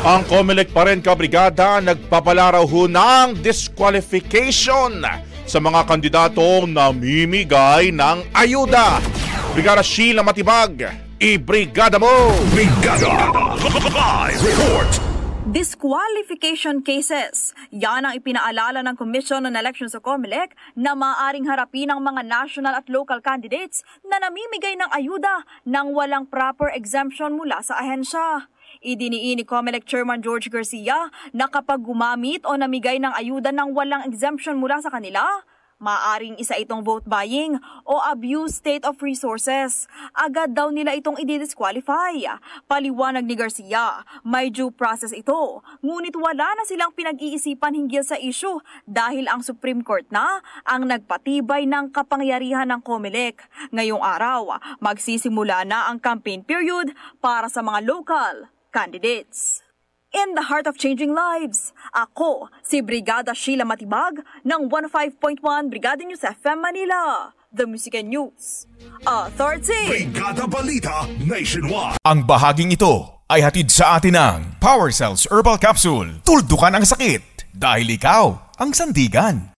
Ang COMELEC pa rin kabrigada nagpapalaraw ho ng disqualification sa mga kandidatong namimigay ng ayuda. Brigada Sheila Matibag, i-brigada mo! Brigada! Live report! Disqualification cases. Yan ang ipinaalala ng Commission on Elections sa COMELEC na maaaring harapin ng mga national at local candidates na namimigay ng ayuda nang walang proper exemption mula sa ahensya. Idiniin ni COMELEC Chairman George Garcia na kapag gumamit o namigay ng ayuda nang walang exemption mula sa kanila, maaring isa itong vote buying o abuse state of resources. Agad daw nila itong i-disqualify. Paliwanag ni Garcia, may due process ito, ngunit wala na silang pinag-iisipan hinggil sa issue dahil ang Supreme Court na ang nagpatibay ng kapangyarihan ng COMELEC. Ngayong araw, magsisimula na ang campaign period para sa mga local candidates. In the heart of changing lives, ako si Brigada Sheila Matibag ng 105.1 Brigada News FM Manila, The Music and News Authority. Brigada Balita Nationwide. Ang bahaging ito ay hatid sa atin ng Power Cells Herbal Capsule. Tuldukan ang sakit dahil ikaw ang sandigan.